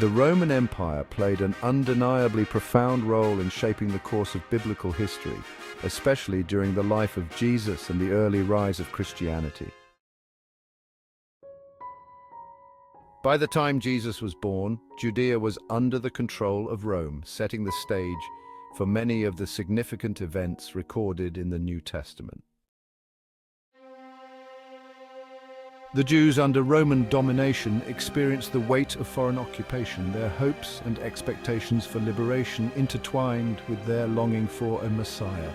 The Roman Empire played an undeniably profound role in shaping the course of biblical history, especially during the life of Jesus and the early rise of Christianity. By the time Jesus was born, Judea was under the control of Rome, setting the stage for many of the significant events recorded in the New Testament. The Jews under Roman domination experienced the weight of foreign occupation, their hopes and expectations for liberation intertwined with their longing for a Messiah.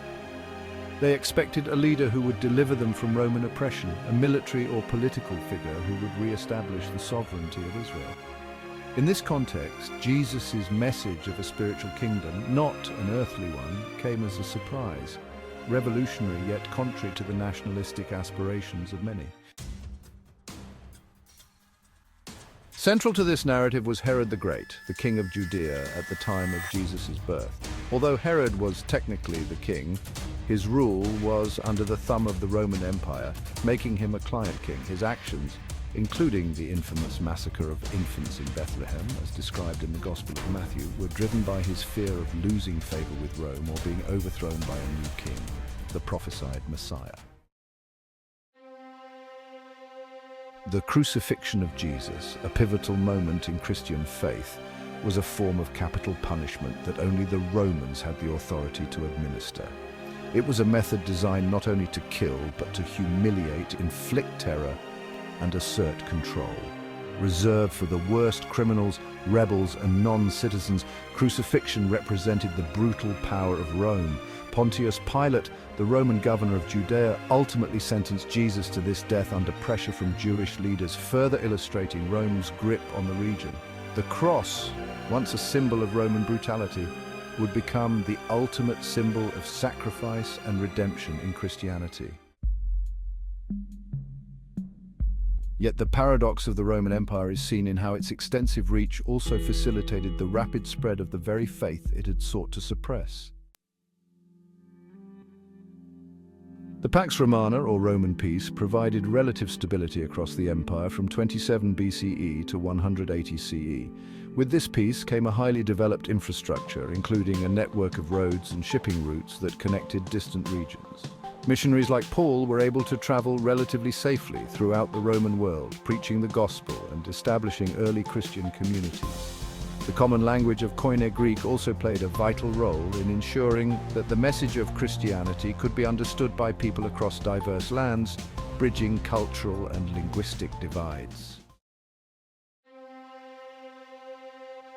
They expected a leader who would deliver them from Roman oppression, a military or political figure who would re-establish the sovereignty of Israel. In this context, Jesus' message of a spiritual kingdom, not an earthly one, came as a surprise, revolutionary yet contrary to the nationalistic aspirations of many. Central to this narrative was Herod the Great, the king of Judea at the time of Jesus' birth. Although Herod was technically the king, his rule was under the thumb of the Roman Empire, making him a client king. His actions, including the infamous massacre of infants in Bethlehem, as described in the Gospel of Matthew, were driven by his fear of losing favor with Rome or being overthrown by a new king, the prophesied Messiah. The crucifixion of Jesus, a pivotal moment in Christian faith, was a form of capital punishment that only the Romans had the authority to administer. It was a method designed not only to kill, but to humiliate, inflict terror, and assert control. Reserved for the worst criminals, rebels, and non-citizens, crucifixion represented the brutal power of Rome. Pontius Pilate, the Roman governor of Judea, ultimately sentenced Jesus to this death under pressure from Jewish leaders, further illustrating Rome's grip on the region. The cross, once a symbol of Roman brutality, would become the ultimate symbol of sacrifice and redemption in Christianity. Yet the paradox of the Roman Empire is seen in how its extensive reach also facilitated the rapid spread of the very faith it had sought to suppress. The Pax Romana, or Roman peace, provided relative stability across the empire from 27 BCE to 180 CE. With this peace came a highly developed infrastructure, including a network of roads and shipping routes that connected distant regions. Missionaries like Paul were able to travel relatively safely throughout the Roman world, preaching the gospel and establishing early Christian communities. The common language of Koine Greek also played a vital role in ensuring that the message of Christianity could be understood by people across diverse lands, bridging cultural and linguistic divides.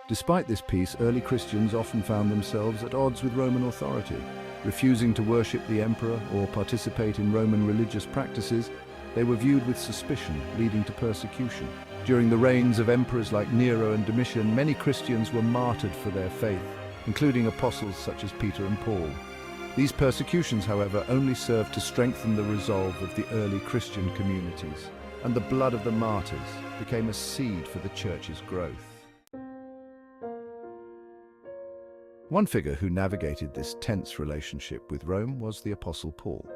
Despite this peace, early Christians often found themselves at odds with Roman authority. Refusing to worship the emperor or participate in Roman religious practices, they were viewed with suspicion, leading to persecution. During the reigns of emperors like Nero and Domitian, many Christians were martyred for their faith, including apostles such as Peter and Paul. These persecutions, however, only served to strengthen the resolve of the early Christian communities, and the blood of the martyrs became a seed for the church's growth. One figure who navigated this tense relationship with Rome was the Apostle Paul.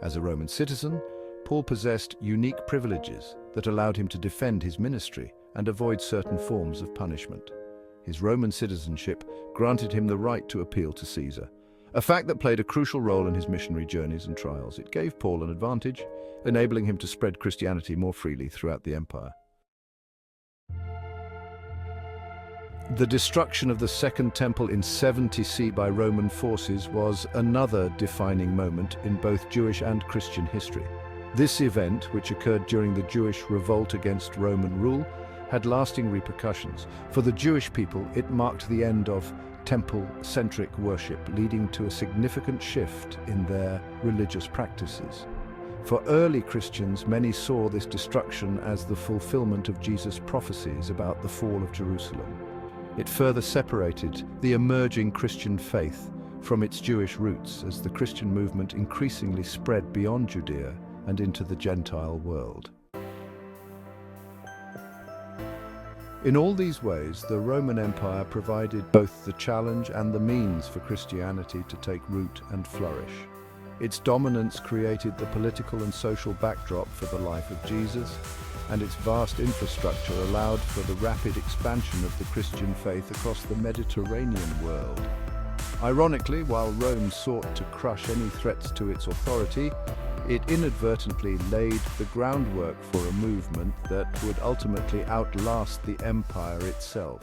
As a Roman citizen, Paul possessed unique privileges that allowed him to defend his ministry and avoid certain forms of punishment. His Roman citizenship granted him the right to appeal to Caesar, a fact that played a crucial role in his missionary journeys and trials. It gave Paul an advantage, enabling him to spread Christianity more freely throughout the empire. The destruction of the Second Temple in 70 CE by Roman forces was another defining moment in both Jewish and Christian history. This event, which occurred during the Jewish revolt against Roman rule, had lasting repercussions. For the Jewish people, it marked the end of temple-centric worship, leading to a significant shift in their religious practices. For early Christians, many saw this destruction as the fulfillment of Jesus' prophecies about the fall of Jerusalem. It further separated the emerging Christian faith from its Jewish roots as the Christian movement increasingly spread beyond Judea and into the Gentile world. In all these ways, the Roman Empire provided both the challenge and the means for Christianity to take root and flourish. Its dominance created the political and social backdrop for the life of Jesus, and its vast infrastructure allowed for the rapid expansion of the Christian faith across the Mediterranean world. Ironically, while Rome sought to crush any threats to its authority, it inadvertently laid the groundwork for a movement that would ultimately outlast the empire itself.